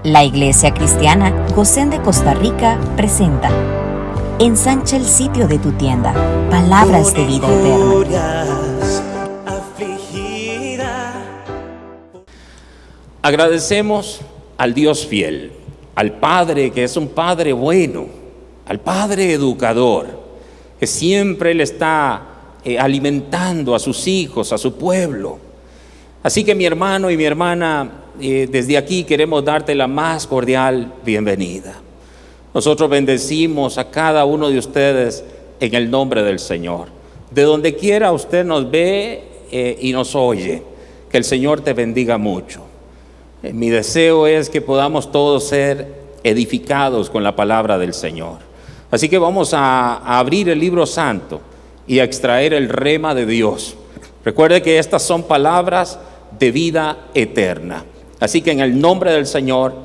La Iglesia Cristiana Gosén de Costa Rica presenta Ensancha el sitio de tu tienda, palabras de vida eterna. Agradecemos al Dios fiel, al Padre que es un Padre bueno, al Padre educador, que siempre le está alimentando a sus hijos, a su pueblo. Así que mi hermano y mi hermana, desde aquí queremos darte la más cordial bienvenida. Nosotros bendecimos a cada uno de ustedes en el nombre del Señor. De donde quiera usted nos ve y nos oye, que el Señor te bendiga mucho. Mi deseo es que podamos todos ser edificados con la palabra del Señor. Así que vamos a abrir el libro santo y a extraer el rema de Dios. Recuerde que estas son palabras de vida eterna. Así que en el nombre del Señor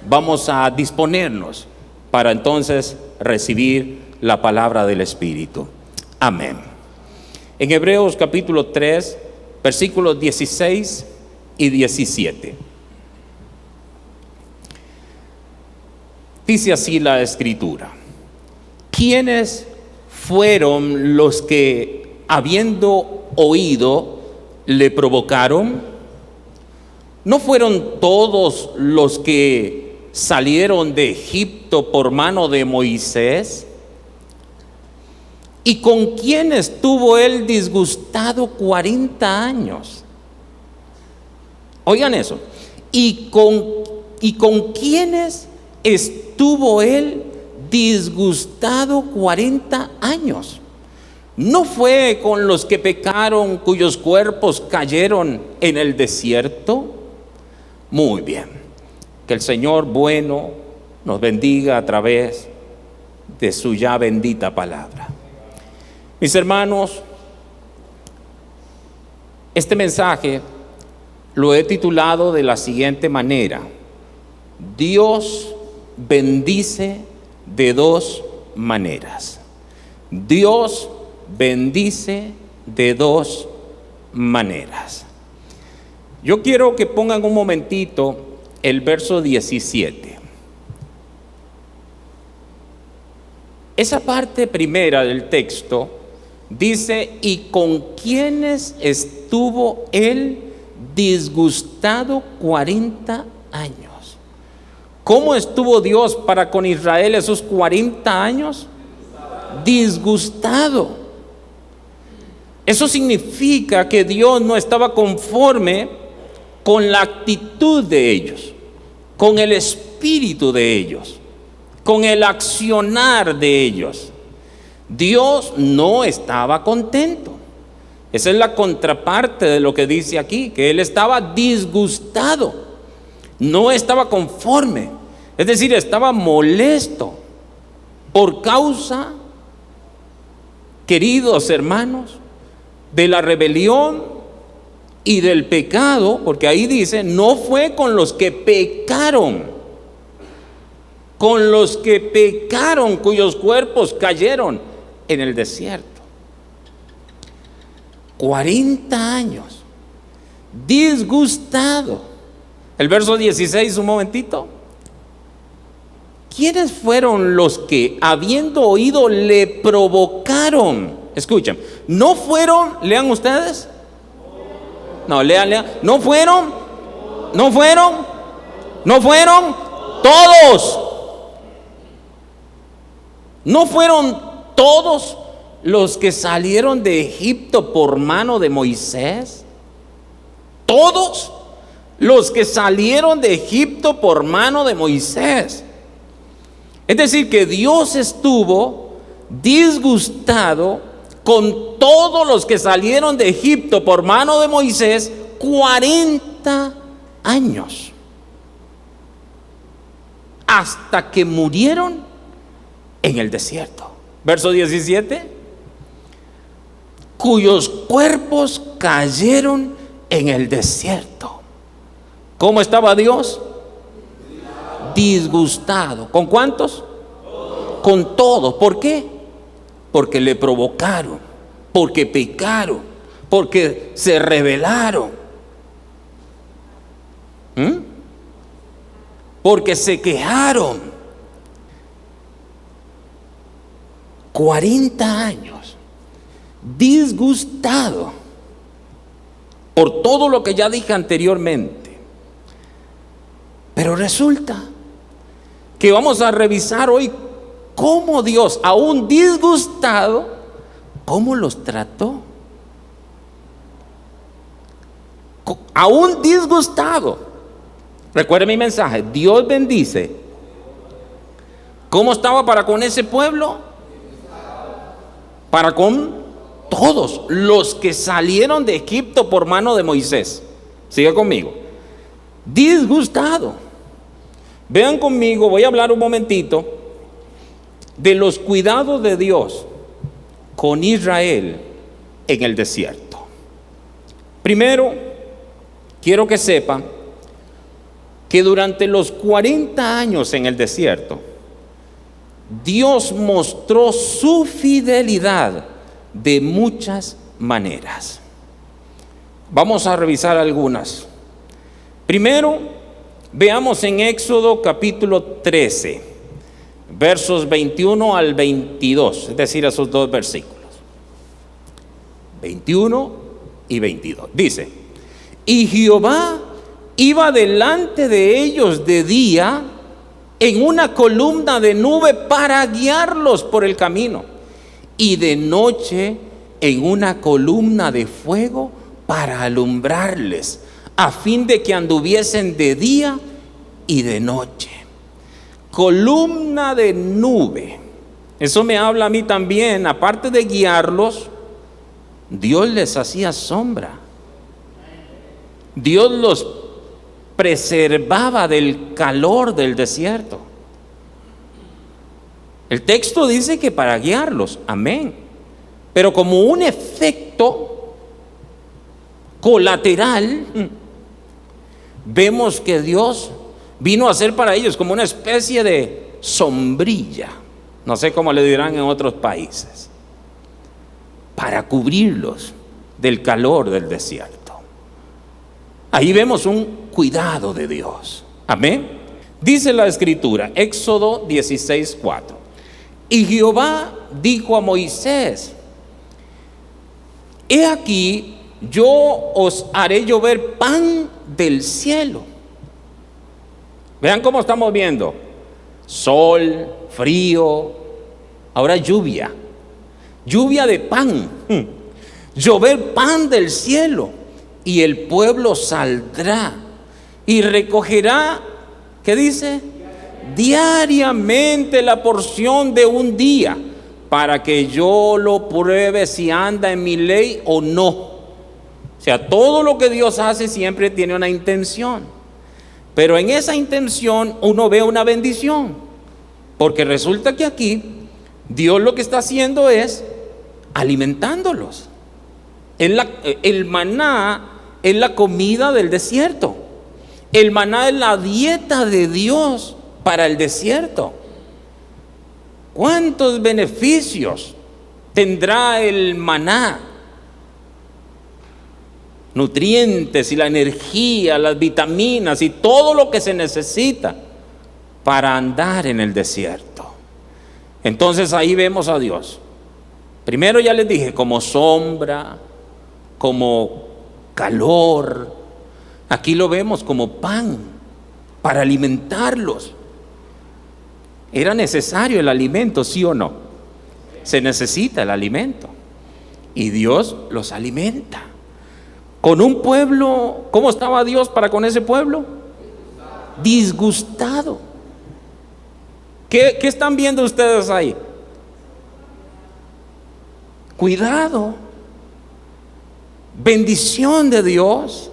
vamos a disponernos para entonces recibir la palabra del Espíritu. Amén. En Hebreos capítulo 3, versículos 16 y 17. Dice así la Escritura: ¿quiénes fueron los que, habiendo oído, le provocaron? ¿No fueron todos los que salieron de Egipto por mano de Moisés? ¿Y con quién estuvo él disgustado 40 años? Oigan eso. ¿Y con quiénes estuvo él disgustado 40 años? ¿No fue con los que pecaron, cuyos cuerpos cayeron en el desierto? Muy bien. Que el Señor bueno nos bendiga a través de su ya bendita palabra. Mis hermanos, este mensaje lo he titulado de la siguiente manera: Dios bendice de dos maneras. Dios bendice de dos maneras. Yo quiero que pongan un momentito el verso 17. Esa parte primera del texto dice: ¿y con quiénes estuvo él disgustado 40 años? ¿Cómo estuvo Dios para con Israel esos 40 años? Disgustado. Eso significa que Dios no estaba conforme con la actitud de ellos, con el espíritu de ellos, con el accionar de ellos. Dios no estaba contento. Esa es la contraparte de lo que dice aquí, que él estaba disgustado, no estaba conforme, es decir, estaba molesto por causa, queridos hermanos, de la rebelión y del pecado, porque ahí dice: no fue con los que pecaron, cuyos cuerpos cayeron en el desierto. 40 años disgustado. El verso 16, un momentito. ¿Quiénes fueron los que, habiendo oído, le provocaron? Escuchen, no fueron, lean ustedes. No, lean. No fueron todos. No fueron todos los que salieron de Egipto por mano de Moisés. Todos los que salieron de Egipto por mano de Moisés. Es decir, que Dios estuvo disgustado con todos los que salieron de Egipto por mano de Moisés 40 años, hasta que murieron en el desierto. Verso 17: cuyos cuerpos cayeron en el desierto. ¿Cómo estaba Dios? Disgustado. ¿Con cuántos? Con todos. ¿Por qué? Porque le provocaron, porque pecaron, porque se rebelaron. porque se quejaron 40 años, disgustado por todo lo que ya dije anteriormente. Pero resulta que vamos a revisar hoy cómo Dios, aún disgustado, cómo los trató. Aún disgustado. Recuerde mi mensaje: Dios bendice. ¿Cómo estaba para con ese pueblo? Para con todos los que salieron de Egipto por mano de Moisés. Siga conmigo. Disgustado. Vean conmigo, voy a hablar un momentito de los cuidados de Dios con Israel en el desierto. Primero, quiero que sepan que durante los 40 años en el desierto, Dios mostró su fidelidad de muchas maneras. Vamos a revisar algunas. Primero, veamos en Éxodo capítulo 13, versos 21 al 22, es decir, esos dos versículos, 21 y 22. Dice: y Jehová iba delante de ellos de día en una columna de nube para guiarlos por el camino, y de noche en una columna de fuego para alumbrarles, a fin de que anduviesen de día y de noche. Columna de nube. Eso me habla a mí también. Aparte de guiarlos, Dios les hacía sombra. Dios los preservaba del calor del desierto. El texto dice que para guiarlos, amén. Pero como un efecto colateral, vemos que Dios vino a ser para ellos como una especie de sombrilla, no sé cómo le dirán en otros países, para cubrirlos del calor del desierto. Ahí vemos un cuidado de Dios, amén. Dice la escritura, Éxodo 16:4: y Jehová dijo a Moisés: he aquí, yo os haré llover pan del cielo. Vean cómo estamos viendo: sol, frío, ahora lluvia de pan, llover pan del cielo. Y el pueblo saldrá y recogerá, ¿qué dice? Diariamente la porción de un día, para que yo lo pruebe si anda en mi ley o no. O sea, todo lo que Dios hace siempre tiene una intención, pero en esa intención uno ve una bendición, porque resulta que aquí Dios lo que está haciendo es alimentándolos. El maná es la comida del desierto. El maná es la dieta de Dios para el desierto. ¿Cuántos beneficios tendrá el maná? Nutrientes y la energía, las vitaminas y todo lo que se necesita para andar en el desierto. Entonces ahí vemos a Dios. Primero ya les dije, como sombra, como calor. Aquí lo vemos como pan para alimentarlos. Era necesario el alimento, ¿sí o no? Se necesita el alimento y Dios los alimenta. Con un pueblo, ¿cómo estaba Dios para con ese pueblo? Disgustado. ¿Qué están viendo ustedes ahí? Cuidado. Bendición de Dios,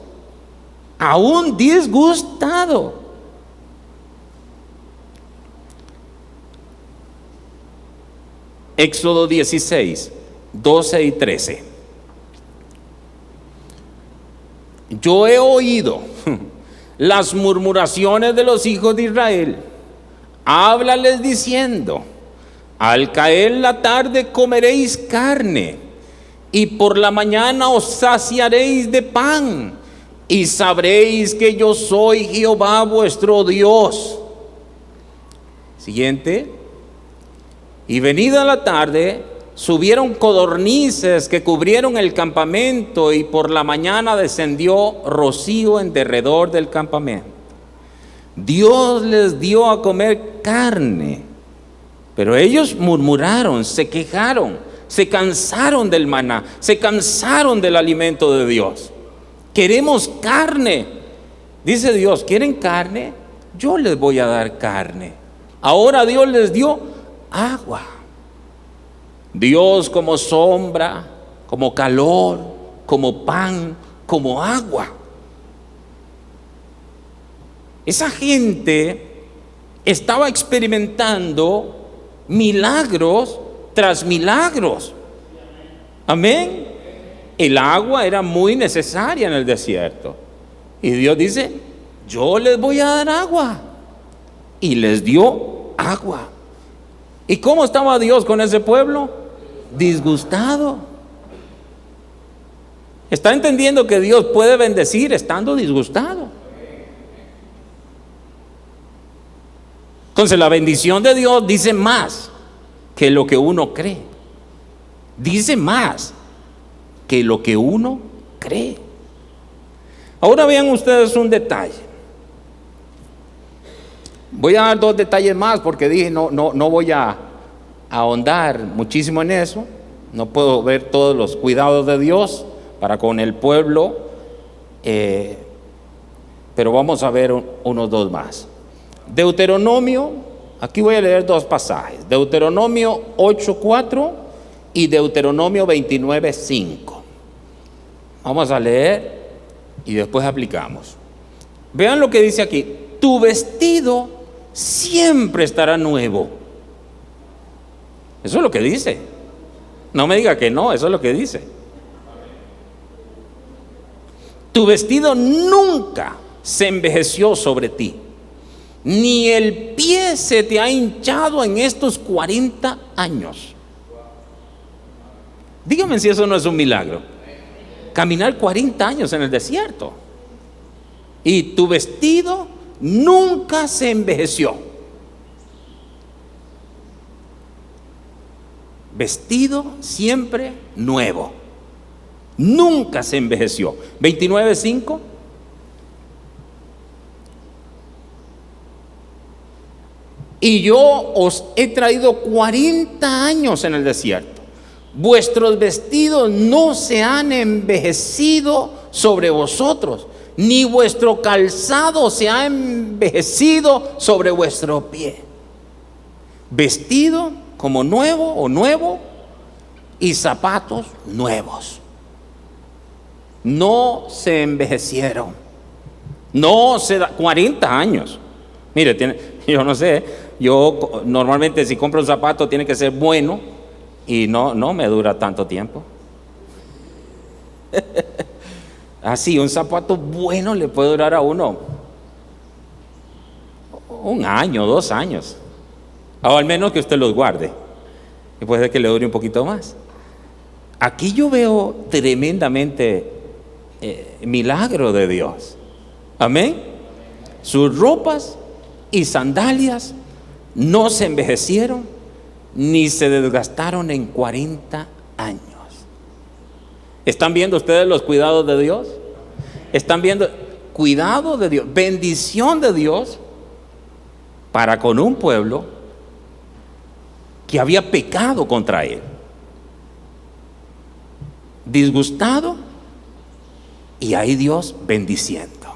aún disgustado. Éxodo 16, 12 y 13. Yo he oído las murmuraciones de los hijos de Israel. Háblales diciendo: al caer la tarde comeréis carne, y por la mañana os saciaréis de pan, y sabréis que yo soy Jehová vuestro Dios. Siguiente. Y venida la tarde, subieron codornices que cubrieron el campamento, y por la mañana descendió rocío en derredor del campamento. Dios les dio a comer carne, pero ellos murmuraron, se quejaron, se cansaron del maná, se cansaron del alimento de Dios. Queremos carne. Dice Dios, ¿quieren carne? Yo les voy a dar carne. Ahora Dios les dio agua. Dios como sombra, como calor, como pan, como agua. Esa gente estaba experimentando milagros tras milagros. Amén. El agua era muy necesaria en el desierto. Y Dios dice, yo les voy a dar agua. Y les dio agua. ¿Y cómo estaba Dios con ese pueblo? Disgustado. ¿Está entendiendo que Dios puede bendecir estando disgustado? Entonces la bendición de Dios dice más que lo que uno cree. Dice más que lo que uno cree. Ahora vean ustedes un detalle. Voy a dar dos detalles más porque dije no voy a ahondar muchísimo en eso. No puedo ver todos los cuidados de Dios para con el pueblo, pero vamos a ver unos dos más. Deuteronomio, aquí voy a leer dos pasajes. Deuteronomio 8:4 y Deuteronomio 29:5. Vamos a leer y después aplicamos. Vean lo que dice aquí. Tu vestido siempre estará nuevo. Eso es lo que dice. No me diga que no, eso es lo que dice. Tu vestido nunca se envejeció sobre ti, ni el pie se te ha hinchado en estos 40 años. Dígame si eso no es un milagro. Caminar 40 años en el desierto y tu vestido nunca se envejeció. Vestido siempre nuevo, nunca se envejeció. 29:5. Y yo os he traído 40 años en el desierto. Vuestros vestidos no se han envejecido sobre vosotros, ni vuestro calzado se ha envejecido sobre vuestro pie. Vestido como nuevo o nuevo y zapatos nuevos. No se envejecieron. No se da 40 años. Mire, yo no sé, yo normalmente si compro un zapato tiene que ser bueno y no me dura tanto tiempo. Así, un zapato bueno le puede durar a uno 1 año, 2 años, o al menos que usted los guarde, y puede ser que le dure un poquito más. Aquí yo veo tremendamente milagro de Dios. Amén. Sus ropas y sandalias no se envejecieron ni se desgastaron en 40 años. ¿Están viendo ustedes los cuidados de Dios? ¿Están viendo cuidado de Dios, bendición de Dios para con un pueblo que había pecado contra él? Disgustado, y ahí Dios bendiciendo.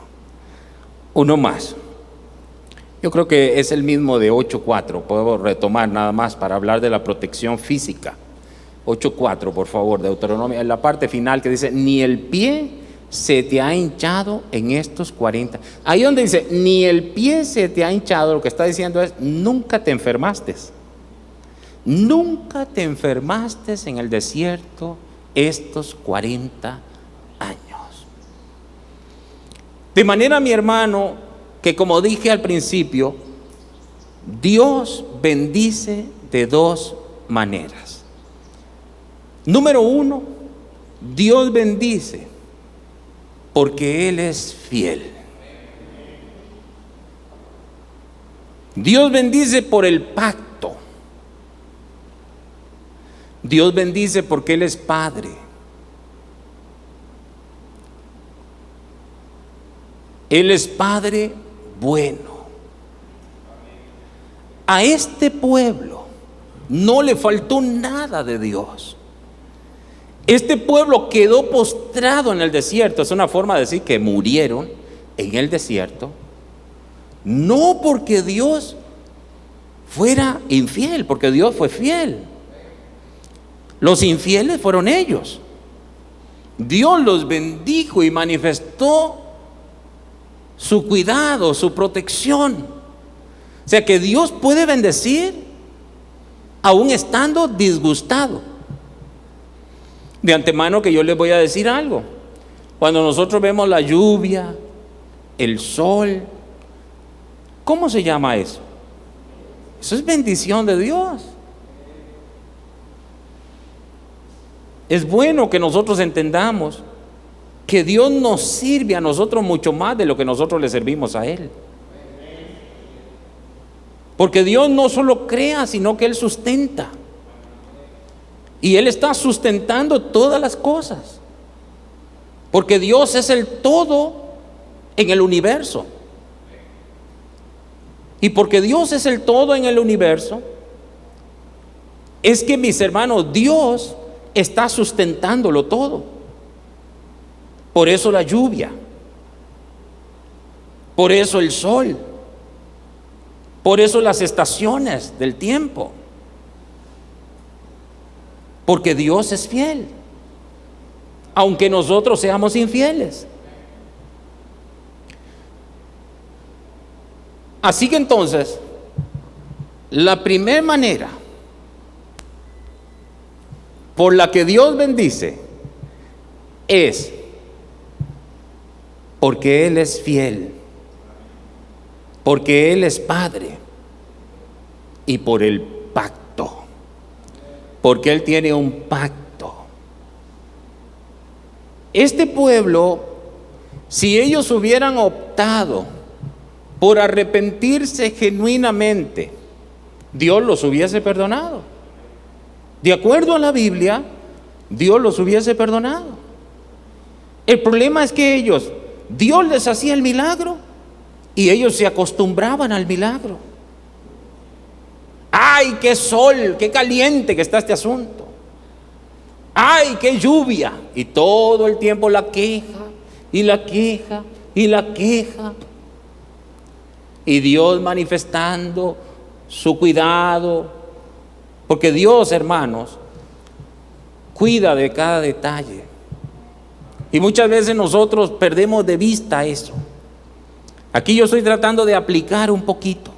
Uno más. Yo creo que es el mismo de 8:4. Puedo retomar nada más para hablar de la protección física. 8:4, por favor, Deuteronomio, en la parte final que dice, ni el pie se te ha hinchado en estos 40. Ahí donde dice, ni el pie se te ha hinchado, lo que está diciendo es, nunca te enfermaste. Nunca te enfermaste en el desierto estos 40 años. De manera, mi hermano, que como dije al principio, Dios bendice de dos maneras. Número uno, Dios bendice porque Él es fiel. Dios bendice por el pacto. Dios bendice porque Él es Padre. Él es Padre bueno. A este pueblo no le faltó nada de Dios. Este pueblo quedó postrado en el desierto. Es una forma de decir que murieron en el desierto. No porque Dios fuera infiel, porque Dios fue fiel. Los infieles fueron ellos. Dios los bendijo y manifestó su cuidado, su protección. O sea que Dios puede bendecir aún estando disgustado. De antemano que yo les voy a decir algo. Cuando nosotros vemos la lluvia, el sol, ¿cómo se llama eso? Eso es bendición de Dios. Es bueno que nosotros entendamos que Dios nos sirve a nosotros mucho más de lo que nosotros le servimos a Él. Porque Dios no solo crea, sino que Él sustenta. Y Él está sustentando todas las cosas. Porque Dios es el todo en el universo. Y porque Dios es el todo en el universo, es que, mis hermanos, Dios está sustentándolo todo. Por eso la lluvia, por eso el sol, por eso las estaciones del tiempo. Porque Dios es fiel, aunque nosotros seamos infieles. Así que entonces, la primera manera por la que Dios bendice es porque Él es fiel, porque Él es Padre y por el pacto, porque Él tiene un pacto. Este pueblo, si ellos hubieran optado por arrepentirse genuinamente, Dios los hubiese perdonado. De acuerdo a la Biblia, Dios los hubiese perdonado. El problema es que Dios les hacía el milagro y ellos se acostumbraban al milagro. ¡Ay, qué sol, qué caliente que está este asunto! ¡Ay, qué lluvia! Y todo el tiempo la queja, y la queja, y la queja. Y Dios manifestando su cuidado, porque Dios, hermanos, cuida de cada detalle. Y muchas veces nosotros perdemos de vista eso. Aquí yo estoy tratando de aplicar un poquito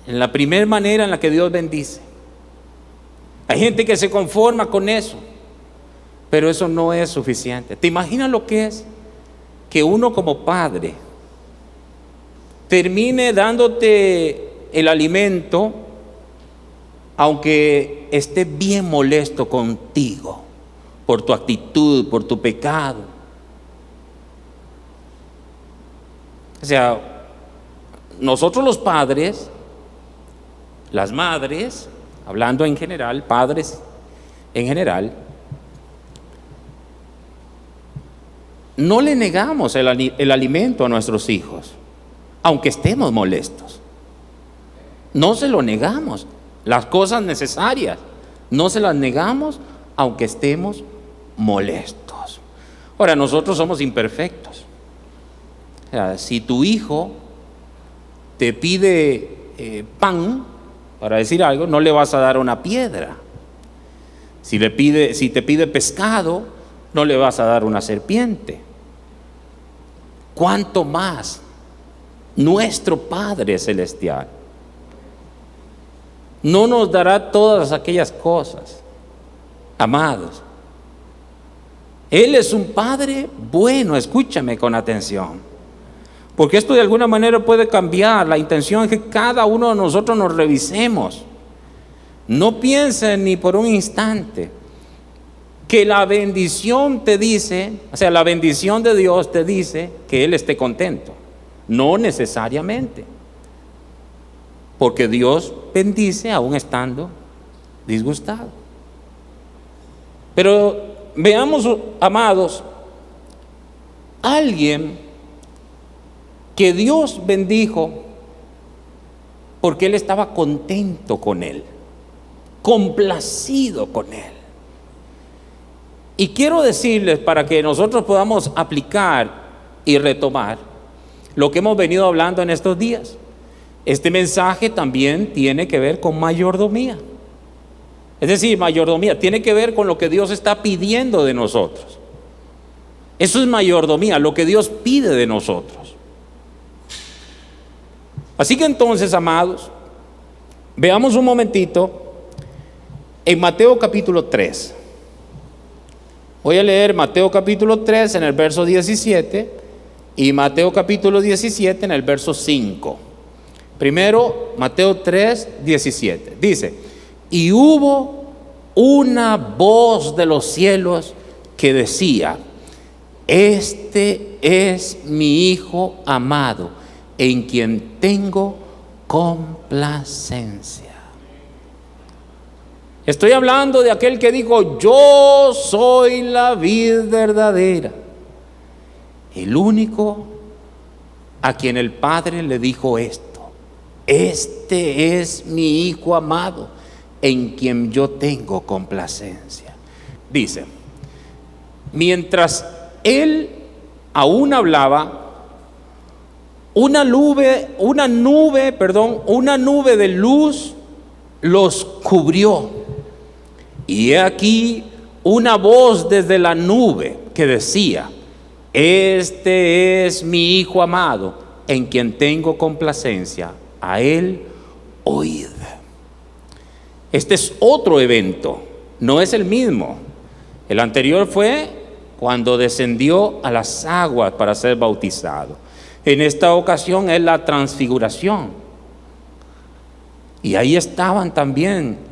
en la primera manera en la que Dios bendice. Hay gente que se conforma con eso, pero eso no es suficiente. ¿Te imaginas lo que es que uno como padre termine dándote el alimento aunque esté bien molesto contigo por tu actitud, por tu pecado? O sea, nosotros los padres, las madres, hablando en general, padres en general, no le negamos el alimento a nuestros hijos, aunque estemos molestos. No se lo negamos. Las cosas necesarias no se las negamos, aunque estemos molestos. Ahora, nosotros somos imperfectos. O sea, si tu hijo te pide pan, para decir algo, no le vas a dar una piedra. Si te pide pescado, no le vas a dar una serpiente. ¿Cuánto más nuestro Padre Celestial no nos dará todas aquellas cosas? Amados, Él es un Padre bueno. Escúchame con atención, porque esto de alguna manera puede cambiar. La intención es que cada uno de nosotros nos revisemos. No piensen ni por un instante que la bendición te dice, o sea, la bendición de Dios te dice que Él esté contento. No necesariamente. Porque Dios bendice aún estando disgustado. Pero veamos, amados, alguien que Dios bendijo porque Él estaba contento con él, complacido con él. Y quiero decirles, para que nosotros podamos aplicar y retomar lo que hemos venido hablando en estos días, este mensaje también tiene que ver con mayordomía. Es decir, mayordomía tiene que ver con lo que Dios está pidiendo de nosotros. Eso es mayordomía, lo que Dios pide de nosotros. Así que entonces, amados, veamos un momentito en Mateo capítulo 3. Voy a leer Mateo capítulo 3 en el verso 17 y Mateo capítulo 17 en el verso 5. Primero, Mateo 3, 17. Dice: y hubo una voz de los cielos que decía: este es mi Hijo amado, en quien tengo complacencia. Estoy hablando de aquel que dijo: yo soy la vid verdadera, el único a quien el Padre le dijo esto: este es mi Hijo amado, en quien yo tengo complacencia. Dice: mientras él aún hablaba, una nube de luz los cubrió. Y he aquí una voz desde la nube que decía: este es mi Hijo amado, en quien tengo complacencia, a él oíd. Este es otro evento, no es el mismo. El anterior fue cuando descendió a las aguas para ser bautizado. En esta ocasión es la transfiguración. Y ahí estaban también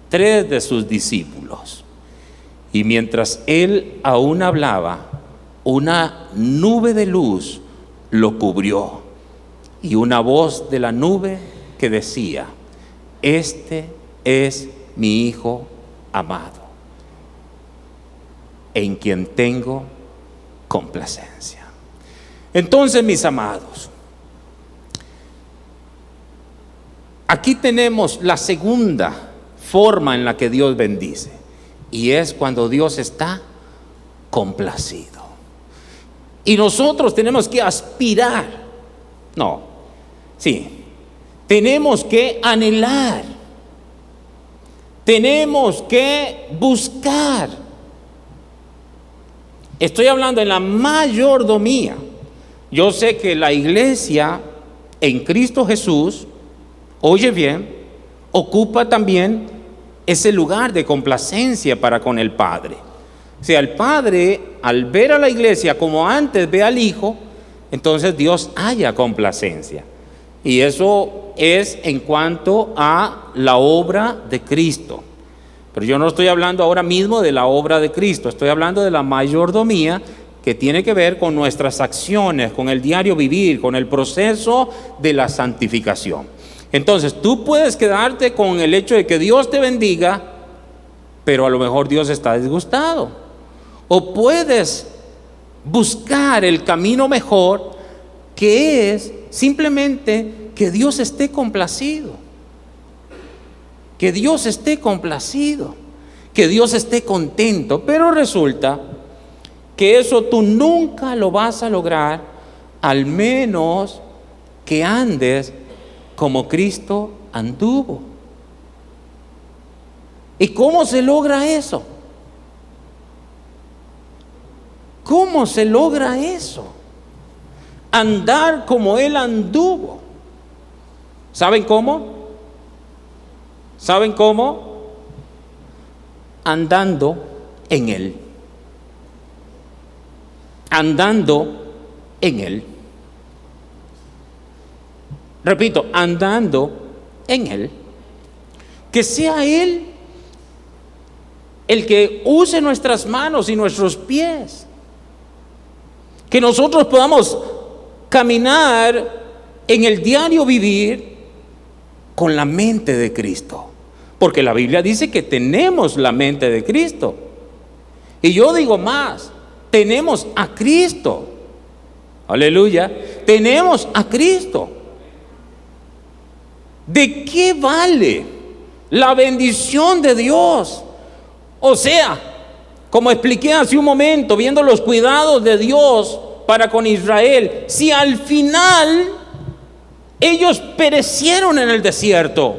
3 de sus discípulos. Y mientras él aún hablaba, una nube de luz lo cubrió. Y una voz de la nube que decía: este es mi Hijo amado, en quien tengo complacencia. Entonces, mis amados, aquí tenemos la segunda forma en la que Dios bendice, y es cuando Dios está complacido. Y nosotros tenemos que aspirar, tenemos que anhelar, tenemos que buscar. Estoy hablando en la mayordomía. Yo sé que la iglesia en Cristo Jesús, oye bien, ocupa también ese lugar de complacencia para con el Padre. O sea, el Padre, al ver a la iglesia como antes ve al Hijo, entonces Dios haya complacencia. Y eso es en cuanto a la obra de Cristo. Pero yo no estoy hablando ahora mismo de la obra de Cristo, estoy hablando de la mayordomía, que tiene que ver con nuestras acciones, con el diario vivir, con el proceso de la santificación. Entonces, tú puedes quedarte con el hecho de que Dios te bendiga, pero a lo mejor Dios está disgustado. O puedes buscar el camino mejor, que es simplemente que Dios esté complacido. Que Dios esté complacido, que Dios esté contento. Pero resulta que eso tú nunca lo vas a lograr, al menos que andes como Cristo anduvo. ¿Y cómo se logra eso? ¿Cómo se logra eso? Andar como Él anduvo. ¿Saben cómo? ¿Saben cómo? Andando en Él. Andando en Él. Repito, andando en Él. Que sea Él el que use nuestras manos y nuestros pies. Que nosotros podamos caminar en el diario vivir con la mente de Cristo. Porque la Biblia dice que tenemos la mente de Cristo. Y yo digo más, tenemos a Cristo. Aleluya. Tenemos a Cristo. ¿De qué vale la bendición de Dios? O sea, como expliqué hace un momento, viendo los cuidados de Dios para con Israel, si al final ellos perecieron en el desierto,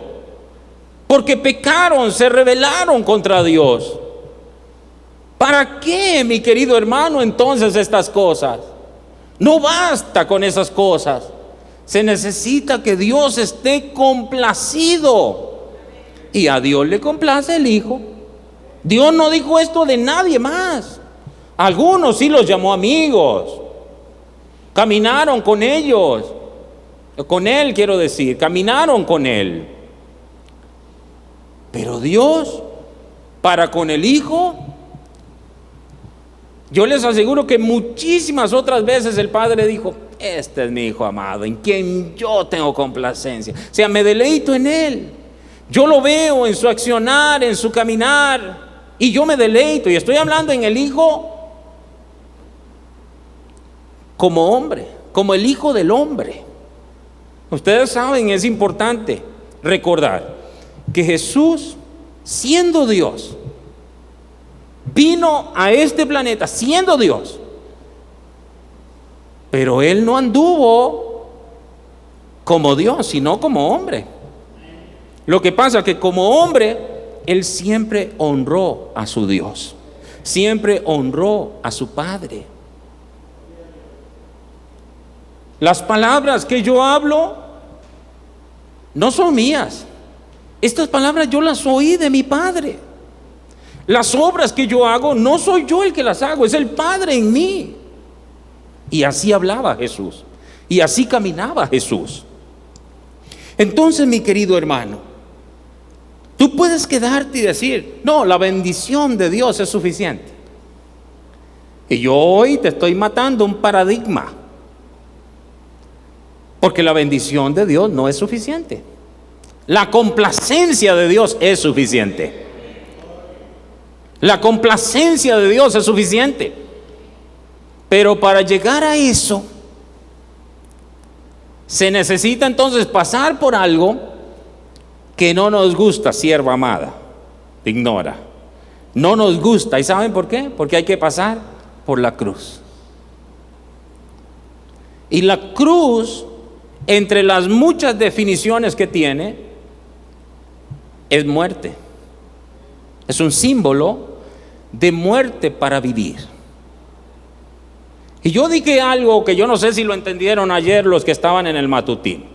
porque pecaron, se rebelaron contra Dios, ¿para qué, mi querido hermano, entonces estas cosas? No basta con esas cosas. Se necesita que Dios esté complacido. Y a Dios le complace el Hijo. Dios no dijo esto de nadie más. Algunos sí los llamó amigos. Caminaron con ellos. Con Él, quiero decir. Caminaron con Él. Pero Dios, para con el Hijo, yo les aseguro que muchísimas otras veces el Padre dijo: este es mi Hijo amado, en quien yo tengo complacencia. O sea, me deleito en Él. Yo lo veo en su accionar, en su caminar, y yo me deleito. Y estoy hablando en el Hijo como hombre, como el Hijo del hombre. Ustedes saben, es importante recordar que Jesús, siendo Dios, vino a este planeta siendo Dios, pero Él no anduvo como Dios, sino como hombre. Lo que pasa es que como hombre, Él siempre honró a su Dios, siempre honró a su Padre. Las palabras que yo hablo no son mías. Estas palabras yo las oí de mi Padre. Las obras que yo hago no soy yo el que las hago, es el Padre en mí. Y así hablaba Jesús, y así caminaba Jesús. Entonces, mi querido hermano, tú puedes quedarte y decir: no, la bendición de Dios es suficiente. Y yo hoy te estoy matando un paradigma, porque la bendición de Dios no es suficiente. La complacencia de Dios es suficiente. La complacencia de Dios es suficiente. Pero para llegar a eso, se necesita entonces pasar por algo que no nos gusta, sierva amada. Ignora. No nos gusta. ¿Y saben por qué? Porque hay que pasar por la cruz. Y la cruz, entre las muchas definiciones que tiene, es muerte. Es un símbolo de muerte para vivir. Y yo dije algo que yo no sé si lo entendieron ayer los que estaban en el matutín,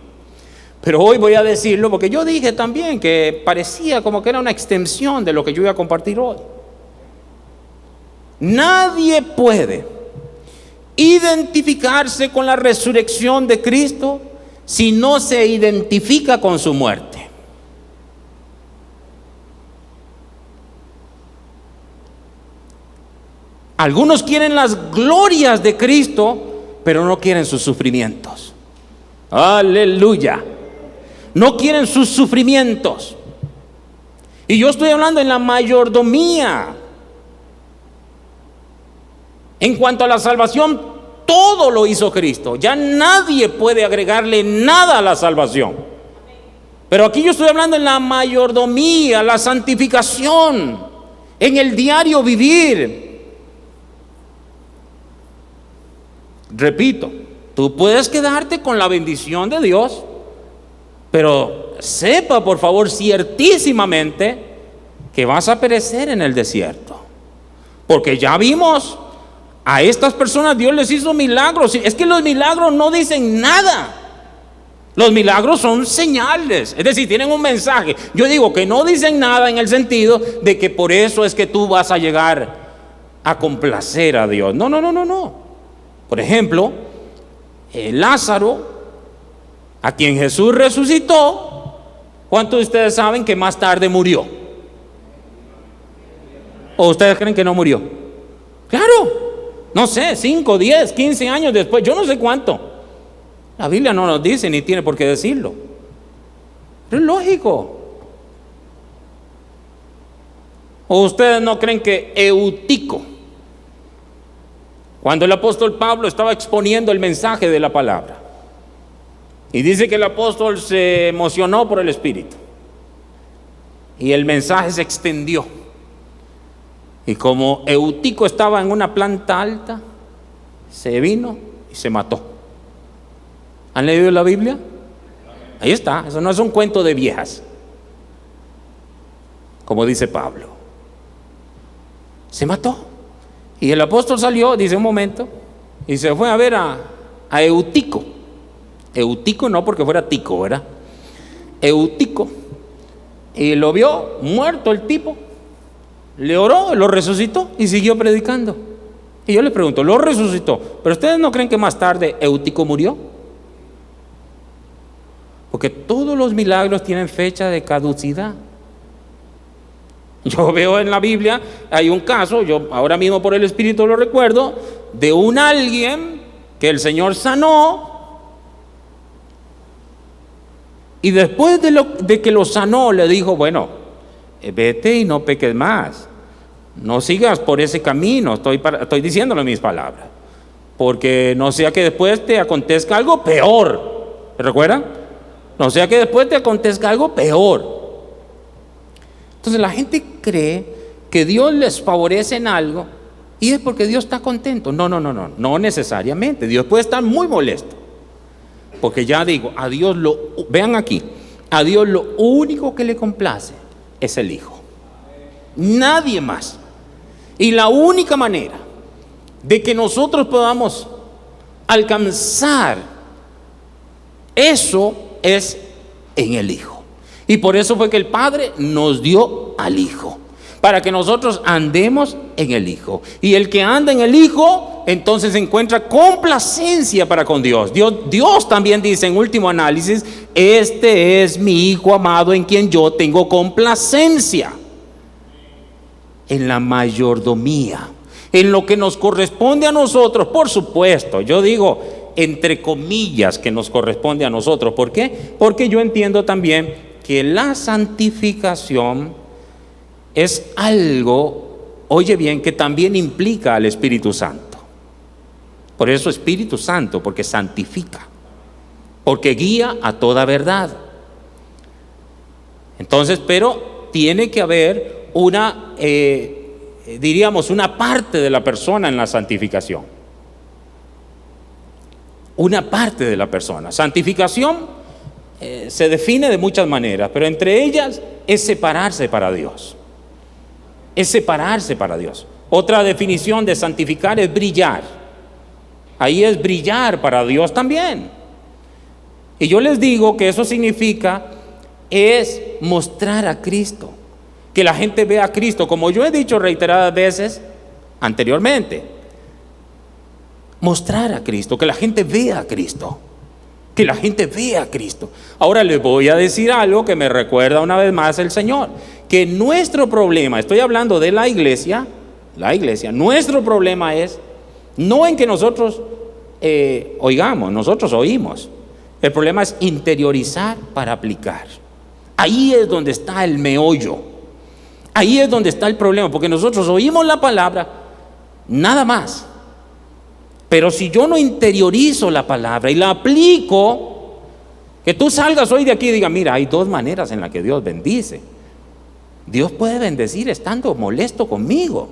pero hoy voy a decirlo porque yo dije también que parecía como que era una extensión de lo que yo iba a compartir hoy. Nadie puede identificarse con la resurrección de Cristo si no se identifica con su muerte. Algunos quieren las glorias de Cristo, pero no quieren sus sufrimientos. Aleluya. No quieren sus sufrimientos. Y yo estoy hablando en la mayordomía. En cuanto a la salvación, todo lo hizo Cristo. Ya nadie puede agregarle nada a la salvación. Pero aquí yo estoy hablando en la mayordomía, la santificación, en el diario vivir. Repito, tú puedes quedarte con la bendición de Dios, pero sepa por favor ciertísimamente que vas a perecer en el desierto. Porque ya vimos, a estas personas Dios les hizo milagros. Es que los milagros no dicen nada. Los milagros son señales, es decir, tienen un mensaje. Yo digo que no dicen nada en el sentido de que por eso es que tú vas a llegar a complacer a Dios. No, no, no, no, no. Por ejemplo, Lázaro, a quien Jesús resucitó, ¿cuántos de ustedes saben que más tarde murió? ¿O ustedes creen que no murió? Claro, no sé, 5, 10, 15 años después, yo no sé cuánto. La Biblia no nos dice ni tiene por qué decirlo. Pero es lógico. ¿O ustedes no creen que Eutico, cuando el apóstol Pablo estaba exponiendo el mensaje de la palabra, y dice que el apóstol se emocionó por el Espíritu, y el mensaje se extendió, y como Eutico estaba en una planta alta, se vino y se mató? ¿Han leído la Biblia? Ahí está, eso no es un cuento de viejas, como dice Pablo. Se mató. Y el apóstol salió, dice un momento, y se fue a ver a Eutico. Eutico no porque fuera tico, ¿verdad? Eutico. Y lo vio muerto el tipo. Le oró, lo resucitó y siguió predicando. Y yo le pregunto, lo resucitó, ¿pero ustedes no creen que más tarde Eutico murió? Porque todos los milagros tienen fecha de caducidad. Yo veo en la Biblia, hay un caso, yo ahora mismo por el Espíritu lo recuerdo, de un alguien que el Señor sanó, y después de que lo sanó le dijo, bueno, vete y no peques más, no sigas por ese camino, estoy diciéndolo en mis palabras, porque no sea que después te acontezca algo peor. ¿Recuerdan? No sea que después te acontezca algo peor. Entonces la gente cree que Dios les favorece en algo y es porque Dios está contento. No necesariamente. Dios puede estar muy molesto. Porque ya digo, vean aquí, a Dios lo único que le complace es el Hijo. Nadie más. Y la única manera de que nosotros podamos alcanzar eso es en el Hijo. Y por eso fue que el Padre nos dio al Hijo, para que nosotros andemos en el Hijo. Y el que anda en el Hijo, entonces encuentra complacencia para con Dios. Dios también dice en último análisis, este es mi Hijo amado en quien yo tengo complacencia. En la mayordomía, en lo que nos corresponde a nosotros, por supuesto, yo digo entre comillas que nos corresponde a nosotros. ¿Por qué? Porque yo entiendo también que la santificación es algo, oye bien, que también implica al Espíritu Santo. Por eso Espíritu Santo, porque santifica, porque guía a toda verdad. Entonces, pero tiene que haber una, diríamos, una parte de la persona en la santificación. Una parte de la persona. Santificación se define de muchas maneras, pero entre ellas es separarse para Dios. Es separarse para Dios. Otra definición de santificar es brillar. Ahí es brillar para Dios también. Y yo les digo que eso significa es mostrar a Cristo, que la gente vea a Cristo, como yo he dicho reiteradas veces anteriormente. Mostrar a Cristo, que la gente vea a Cristo. Que la gente vea a Cristo. Ahora les voy a decir algo que me recuerda una vez más el Señor, que nuestro problema, estoy hablando de la iglesia, nuestro problema es no en que nosotros oigamos, nosotros oímos. El problema es interiorizar para aplicar. Ahí es donde está el meollo. Ahí es donde está el problema, porque nosotros oímos la palabra, nada más. Pero si yo no interiorizo la palabra y la aplico, que tú salgas hoy de aquí y digas, mira, hay dos maneras en las que Dios bendice. Dios puede bendecir estando molesto conmigo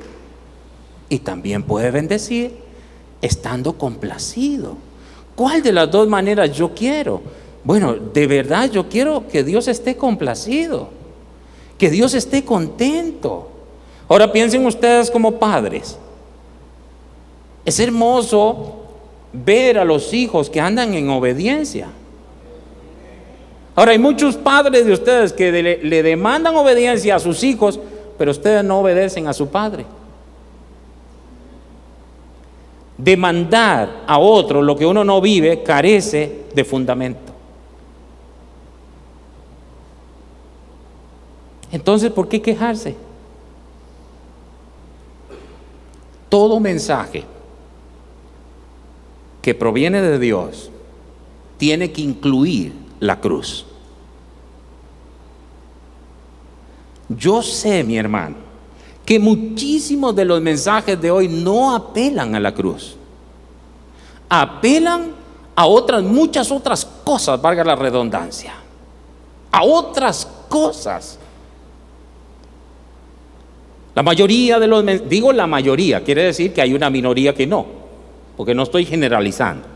y también puede bendecir estando complacido. ¿Cuál de las dos maneras yo quiero? Bueno, de verdad yo quiero que Dios esté complacido, que Dios esté contento. Ahora piensen ustedes como padres. Es hermoso ver a los hijos que andan en obediencia. Ahora hay muchos padres de ustedes que le demandan obediencia a sus hijos, pero ustedes no obedecen a su padre. Demandar a otro lo que uno no vive carece de fundamento. Entonces, ¿por qué quejarse? todo mensaje que proviene de Dios tiene que incluir la cruz. Yo sé, mi hermano, que muchísimos de los mensajes de hoy no apelan a la cruz. Apelan a muchas otras cosas, valga la redundancia. A otras cosas. La mayoría de los mensajes, digo la mayoría, quiere decir que hay una minoría que no, porque no estoy generalizando.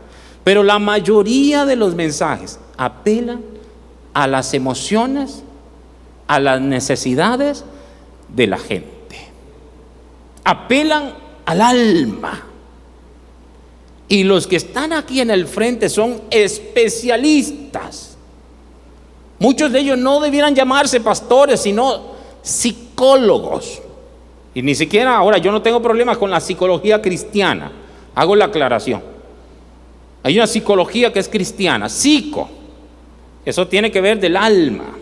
Pero la mayoría de los mensajes apelan a las emociones, a las necesidades de la gente. Apelan al alma. Y los que están aquí en el frente son especialistas. Muchos de ellos no debieran llamarse pastores, sino psicólogos. Y ni siquiera ahora, yo no tengo problemas con la psicología cristiana. Hago la aclaración. Hay una psicología que es cristiana, psico. Eso tiene que ver del alma.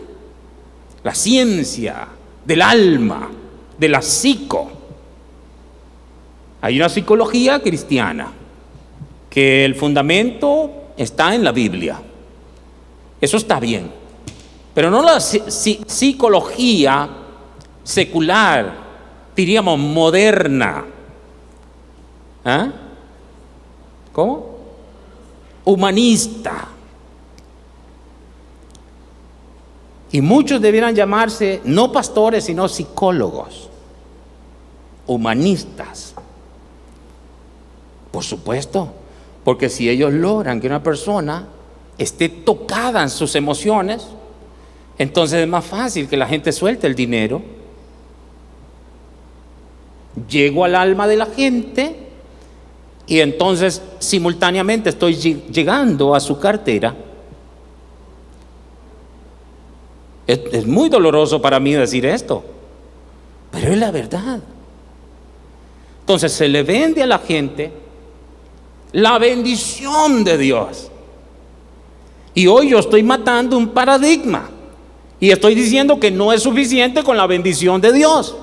La ciencia del alma, de la psico. Hay una psicología cristiana que el fundamento está en la Biblia. Eso está bien. Pero no la psicología secular, diríamos moderna. ¿Ah? ¿Cómo? Humanista. Y muchos debieran llamarse no pastores, sino psicólogos, humanistas. Por supuesto, porque si ellos logran que una persona esté tocada en sus emociones, entonces es más fácil que la gente suelte el dinero. Llego al alma de la gente y entonces simultáneamente estoy llegando a su cartera. Es muy doloroso para mí decir esto, pero es la verdad. Entonces se le vende a la gente la bendición de Dios. Y hoy yo estoy matando un paradigma y estoy diciendo que no es suficiente con la bendición de Dios.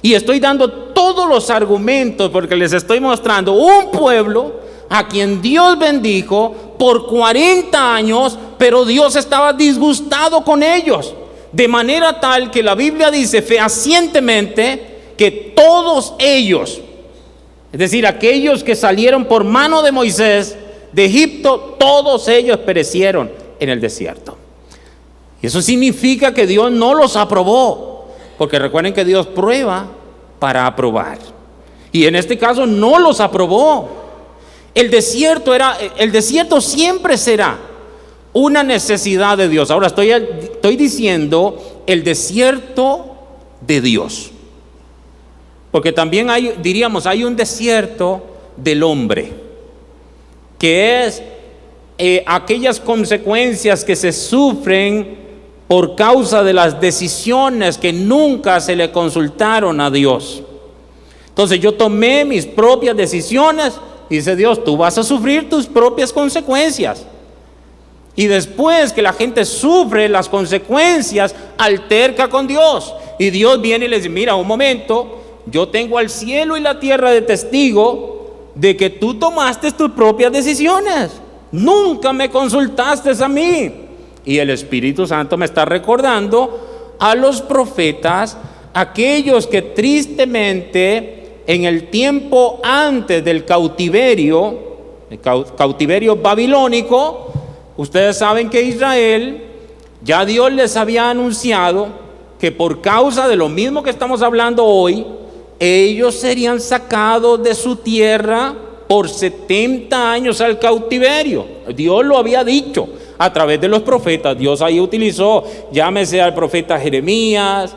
Y estoy dando todos los argumentos porque les estoy mostrando un pueblo a quien Dios bendijo por 40 años, pero Dios estaba disgustado con ellos. De manera tal que la Biblia dice fehacientemente que todos ellos, es decir, aquellos que salieron por mano de Moisés de Egipto, todos ellos perecieron en el desierto. Y eso significa que Dios no los aprobó, porque recuerden que Dios prueba para aprobar. Y en este caso no los aprobó. El desierto siempre será una necesidad de Dios. Ahora estoy diciendo el desierto de Dios, porque también hay un desierto del hombre, que es aquellas consecuencias que se sufren por causa de las decisiones que nunca se le consultaron a Dios. Entonces yo tomé mis propias decisiones, dice Dios, tú vas a sufrir tus propias consecuencias. Y después que la gente sufre las consecuencias, alterca con Dios. Y Dios viene y les dice, mira, un momento, yo tengo al cielo y la tierra de testigo de que tú tomaste tus propias decisiones. Nunca me consultaste a mí. Y el Espíritu Santo me está recordando a los profetas, aquellos que tristemente en el tiempo antes del cautiverio, el cautiverio babilónico, ustedes saben que Israel, ya Dios les había anunciado que por causa de lo mismo que estamos hablando hoy, ellos serían sacados de su tierra por 70 años al cautiverio. Dios lo había dicho a través de los profetas. Dios ahí utilizó, llámese al profeta Jeremías,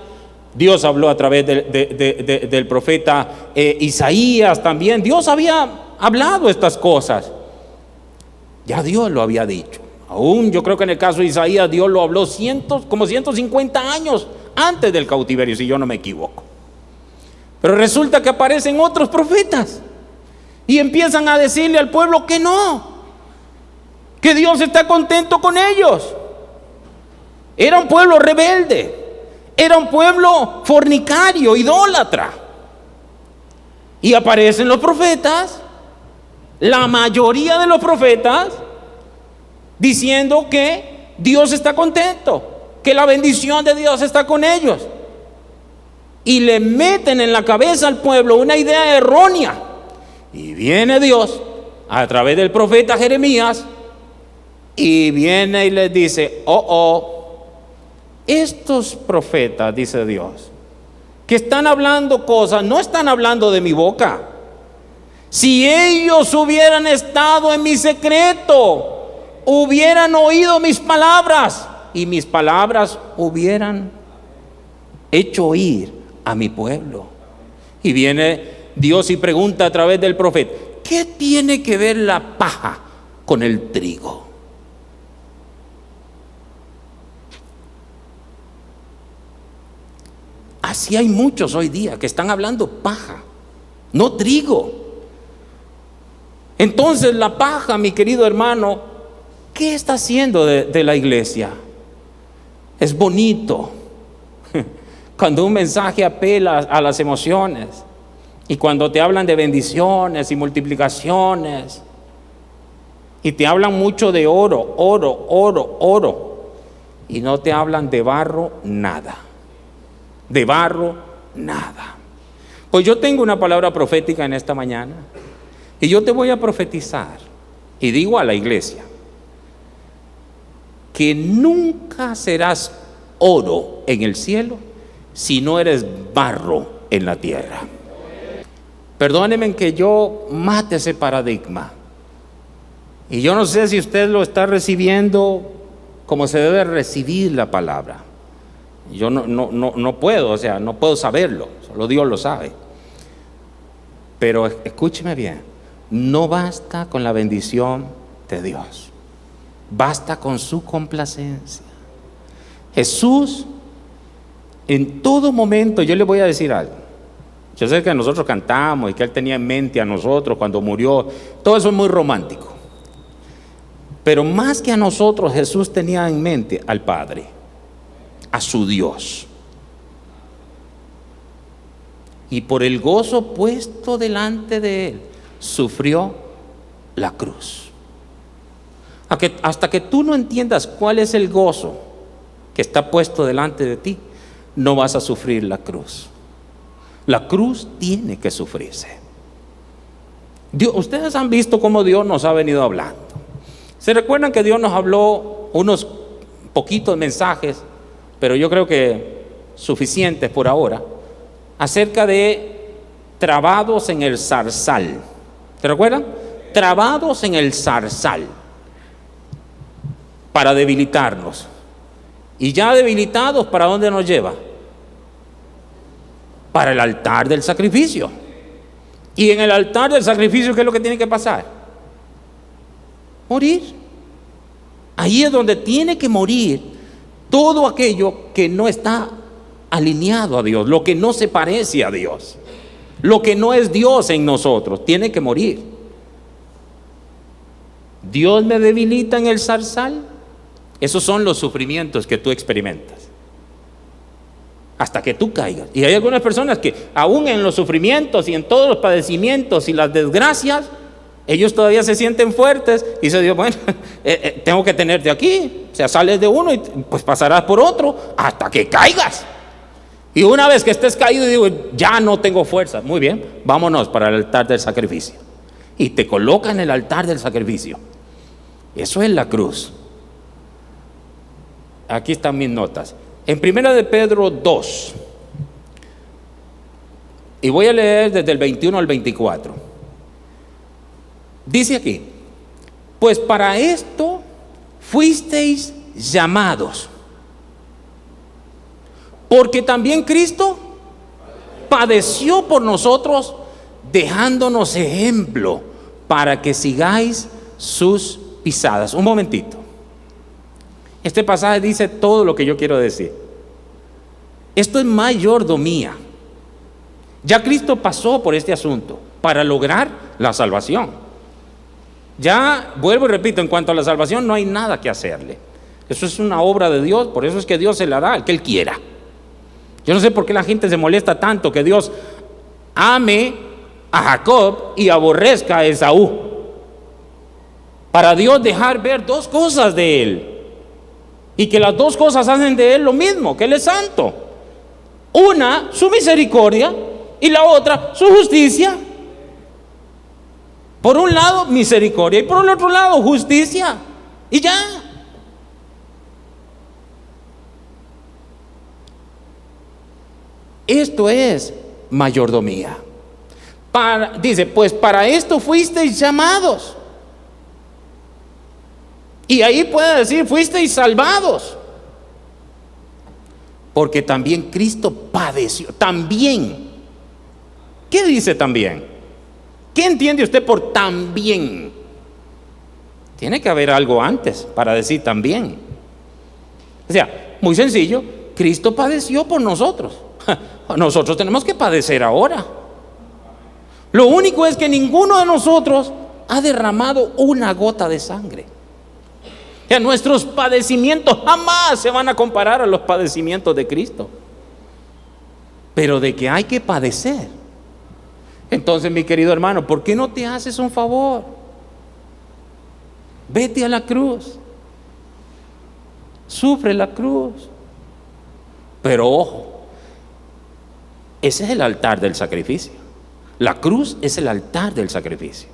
Dios habló a través del profeta Isaías también. Dios había hablado estas cosas. Ya Dios lo había dicho. Aún yo creo que en el caso de Isaías Dios lo habló como 150 años antes del cautiverio, si yo no me equivoco. Pero resulta que aparecen otros profetas y empiezan a decirle al pueblo que no, que Dios está contento con ellos. Era un pueblo rebelde, era un pueblo fornicario, idólatra. Y aparecen los profetas, la mayoría de los profetas, diciendo que Dios está contento, que la bendición de Dios está con ellos. Y le meten en la cabeza al pueblo una idea errónea. Y viene Dios a través del profeta Jeremías y viene y les dice: estos profetas, dice Dios, que están hablando cosas, no están hablando de mi boca. Si ellos hubieran estado en mi secreto, hubieran oído mis palabras, y mis palabras hubieran hecho oír a mi pueblo. Y viene Dios y pregunta a través del profeta: ¿qué tiene que ver la paja con el trigo? Así hay muchos hoy día que están hablando paja, no trigo. Entonces la paja, mi querido hermano, ¿qué está haciendo de la iglesia? Es bonito cuando un mensaje apela a las emociones, y cuando te hablan de bendiciones y multiplicaciones, y te hablan mucho de oro, y no te hablan de barro, nada. De barro, nada. Pues yo tengo una palabra profética en esta mañana, y yo te voy a profetizar, y digo a la iglesia, que nunca serás oro en el cielo si no eres barro en la tierra. Perdónenme que yo mate ese paradigma, y yo no sé si usted lo está recibiendo como se debe recibir la palabra. Yo no puedo, o sea, no puedo saberlo, solo Dios lo sabe. Pero escúcheme bien, no basta con la bendición de Dios, basta con su complacencia. Jesús, en todo momento, yo le voy a decir algo. Yo sé que nosotros cantamos y que Él tenía en mente a nosotros cuando murió, todo eso es muy romántico. Pero más que a nosotros, Jesús tenía en mente al Padre, a su Dios. Y por el gozo puesto delante de Él, sufrió la cruz. Hasta que tú no entiendas cuál es el gozo que está puesto delante de ti, no vas a sufrir la cruz. La cruz tiene que sufrirse. Ustedes han visto cómo Dios nos ha venido hablando. ¿Se recuerdan que Dios nos habló unos poquitos mensajes, pero yo creo que suficientes por ahora, acerca de trabados en el zarzal? ¿Se recuerdan? Trabados en el zarzal, para debilitarnos. Y ya debilitados, ¿para dónde nos lleva? Para el altar del sacrificio. Y en el altar del sacrificio, ¿qué es lo que tiene que pasar? Morir. Ahí es donde tiene que morir todo aquello que no está alineado a Dios, lo que no se parece a Dios, lo que no es Dios en nosotros, tiene que morir. Dios me debilita en el zarzal. Esos son los sufrimientos que tú experimentas hasta que tú caigas. Y hay algunas personas que aún en los sufrimientos y en todos los padecimientos y las desgracias, ellos todavía se sienten fuertes y se dicen: bueno, tengo que tenerte aquí. O sea, sales de uno y pues pasarás por otro hasta que caigas. Y una vez que estés caído, digo: ya no tengo fuerza. Muy bien, vámonos para el altar del sacrificio. Y te colocan en el altar del sacrificio. Eso es la cruz. Aquí están mis notas. En 1 de Pedro 2, y voy a leer desde el 21 al 24. Dice aquí: pues para esto fuisteis llamados, porque también Cristo padeció por nosotros, dejándonos ejemplo para que sigáis sus pisadas. Un momentito. Este pasaje dice todo lo que yo quiero decir. Esto es mayordomía. Ya Cristo pasó por este asunto para lograr la salvación. Ya, vuelvo y repito, en cuanto a la salvación no hay nada que hacerle. Eso es una obra de Dios, por eso es que Dios se la da al que Él quiera. Yo no sé por qué la gente se molesta tanto que Dios ame a Jacob y aborrezca a Esaú. Para Dios dejar ver dos cosas de Él, y que las dos cosas hacen de Él lo mismo, que Él es santo. Una, su misericordia, y la otra, su justicia. Por un lado, misericordia, y por el otro lado, justicia. Y ya. Esto es mayordomía. Dice, pues para esto fuisteis llamados. Y ahí puede decir, fuisteis salvados. Porque también Cristo padeció. También. ¿Qué dice también? ¿Qué entiende usted por también? Tiene que haber algo antes para decir también. O sea, muy sencillo, Cristo padeció por nosotros. Nosotros tenemos que padecer ahora. Lo único es que ninguno de nosotros ha derramado una gota de sangre. O sea, nuestros padecimientos jamás se van a comparar a los padecimientos de Cristo. Pero de que hay que padecer. Entonces, mi querido hermano, ¿por qué no te haces un favor? Vete a la cruz. Sufre la cruz. Pero ojo, ese es el altar del sacrificio. La cruz es el altar del sacrificio.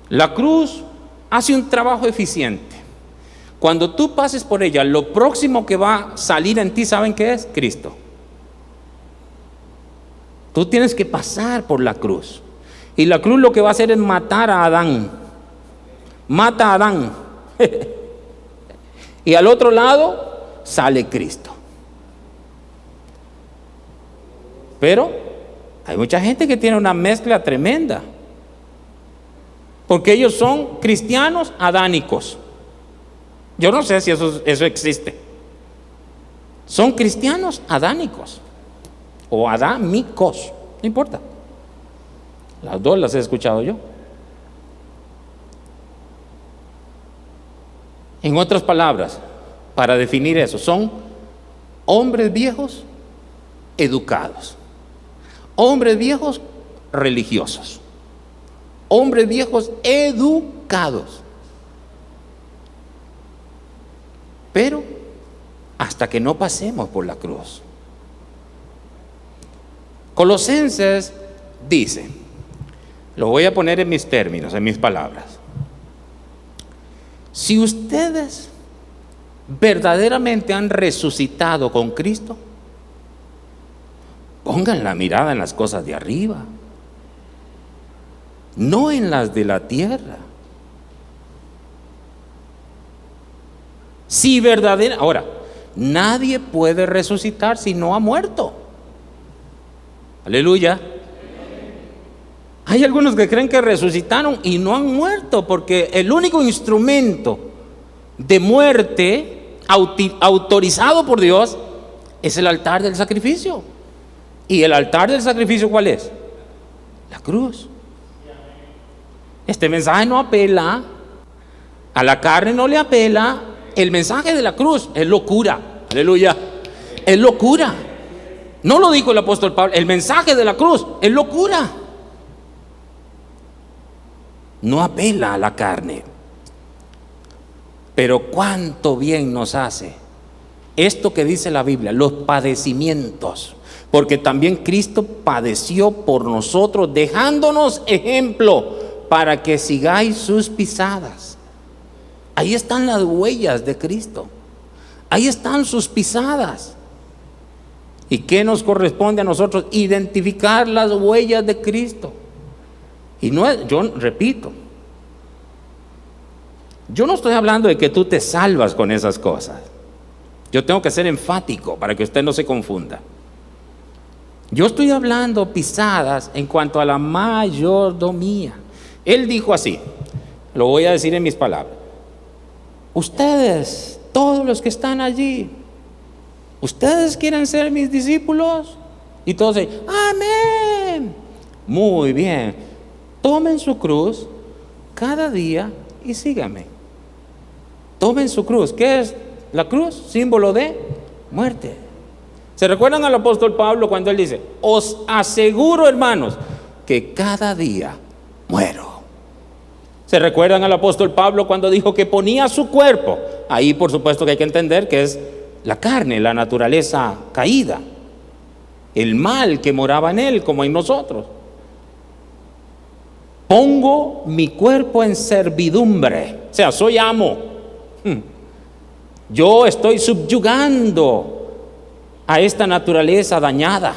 La cruz hace un trabajo eficiente. Cuando tú pases por ella, lo próximo que va a salir en ti, ¿saben qué es? Cristo. Tú tienes que pasar por la cruz. Y la cruz lo que va a hacer es matar a Adán. Mata a Adán. Y al otro lado sale Cristo. Pero hay mucha gente que tiene una mezcla tremenda. Porque ellos son cristianos adánicos. Yo no sé si eso existe. Son cristianos adánicos. O adámicos. No importa. Las dos las he escuchado yo. En otras palabras, para definir eso, son hombres viejos educados. Hombres viejos religiosos. Hombres viejos educados. Pero hasta que no pasemos por la cruz. Colosenses dice, lo voy a poner en mis términos, en mis palabras. Si ustedes verdaderamente han resucitado con Cristo, pongan la mirada en las cosas de arriba, no en las de la tierra. Si verdaderamente, ahora, nadie puede resucitar si no ha muerto. Aleluya. Hay algunos que creen que resucitaron y no han muerto, porque el único instrumento de muerte autorizado por Dios es el altar del sacrificio. ¿Y el altar del sacrificio cuál es? La cruz. Este mensaje no apela a la carne, no le apela. El mensaje de la cruz es locura. Aleluya. Es locura. No lo dijo el apóstol Pablo. El mensaje de la cruz es locura. No apela a la carne. Pero cuánto bien nos hace esto que dice la Biblia, los padecimientos. Porque también Cristo padeció por nosotros, dejándonos ejemplo para que sigáis sus pisadas. Ahí están las huellas de Cristo. Ahí están sus pisadas. ¿Y qué nos corresponde a nosotros? Identificar las huellas de Cristo. Y no es, yo repito, yo no estoy hablando de que tú te salvas con esas cosas. Yo tengo que ser enfático para que usted no se confunda. Yo estoy hablando pisadas en cuanto a la mayordomía. Él dijo así, lo voy a decir en mis palabras. Ustedes, todos los que están allí, ¿ustedes quieren ser mis discípulos? Y todos dicen, amén. Muy bien. Tomen su cruz cada día y síganme. Tomen su cruz. ¿Qué es la cruz? Símbolo de muerte. ¿Se recuerdan al apóstol Pablo cuando él dice: os aseguro, hermanos, que cada día muero? ¿Se recuerdan al apóstol Pablo cuando dijo que ponía su cuerpo? Ahí por supuesto que hay que entender que es la carne, la naturaleza caída, el mal que moraba en él como en nosotros. Pongo mi cuerpo en servidumbre, o sea, soy amo. Yo estoy subyugando a esta naturaleza dañada.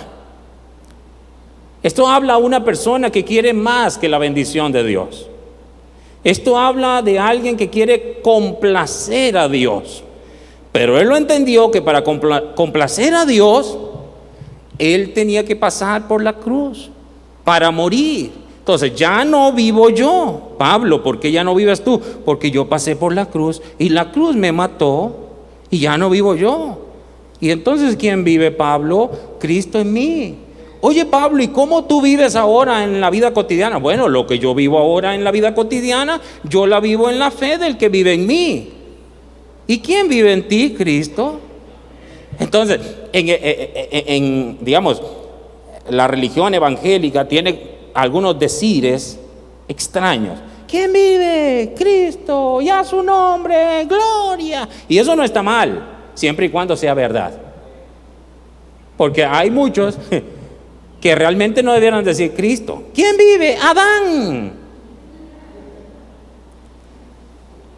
Esto habla a una persona que quiere más que la bendición de Dios. Esto habla de alguien que quiere complacer a Dios. Pero él lo entendió que para complacer a Dios, él tenía que pasar por la cruz para morir. Entonces ya no vivo yo. Pablo, ¿por qué ya no vives tú? Porque yo pasé por la cruz y la cruz me mató y ya no vivo yo. Y entonces, ¿quién vive, Pablo? Cristo en mí. Oye, Pablo, ¿y cómo tú vives ahora en la vida cotidiana? Bueno, lo que yo vivo ahora en la vida cotidiana, yo la vivo en la fe del que vive en mí. ¿Y quién vive en ti? Cristo. Entonces, digamos, la religión evangélica tiene algunos decires extraños. ¿Quién vive? Cristo, y a su nombre, gloria. Y eso no está mal, siempre y cuando sea verdad. Porque hay muchos que realmente no debieran decir Cristo. ¿Quién vive? Adán.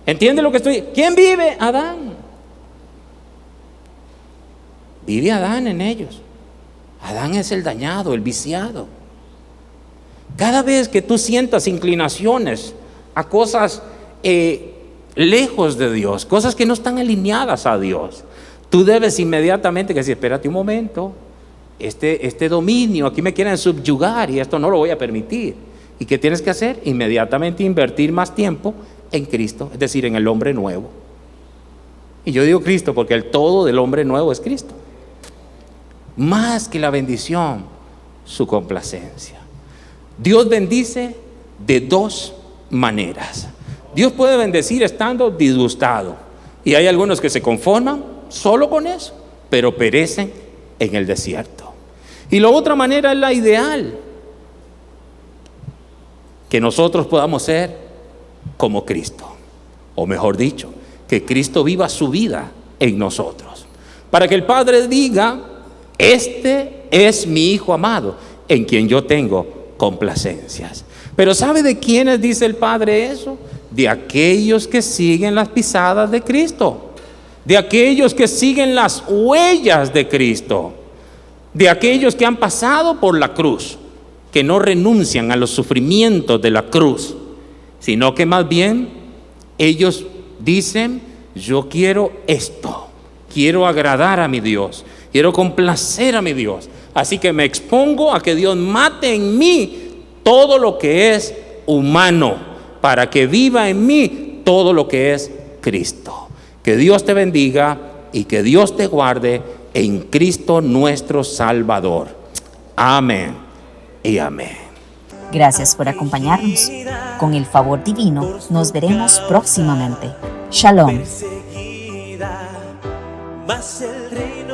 ¿Entiende lo que estoy? ¿Quién vive? Adán. Vive Adán en ellos. Adán es el dañado, el viciado. Cada vez que tú sientas inclinaciones a cosas lejos de Dios, cosas que no están alineadas a Dios, tú debes inmediatamente decir: espérate un momento, este dominio, aquí me quieren subyugar y esto no lo voy a permitir. ¿Y qué tienes que hacer? Inmediatamente invertir más tiempo en Cristo, es decir, en el hombre nuevo. Y yo digo Cristo porque el todo del hombre nuevo es Cristo. Más que la bendición, su complacencia. Dios bendice de dos maneras. Dios puede bendecir estando disgustado, y hay algunos que se conforman solo con eso, pero perecen en el desierto. Y la otra manera es la ideal, que nosotros podamos ser como Cristo, o mejor dicho, que Cristo viva su vida en nosotros, para que el Padre diga: este es mi Hijo amado, en quien yo tengo complacencias. Pero ¿sabe de quiénes dice el Padre eso? De aquellos que siguen las pisadas de Cristo, de aquellos que siguen las huellas de Cristo, de aquellos que han pasado por la cruz, que no renuncian a los sufrimientos de la cruz, sino que más bien ellos dicen: yo quiero esto, quiero agradar a mi Dios, quiero complacer a mi Dios, así que me expongo a que Dios mate en mí todo lo que es humano, para que viva en mí todo lo que es Cristo. Que Dios te bendiga y que Dios te guarde en Cristo nuestro Salvador. Amén y amén. Gracias por acompañarnos. Con el favor divino, nos veremos próximamente. Shalom. Mas el reino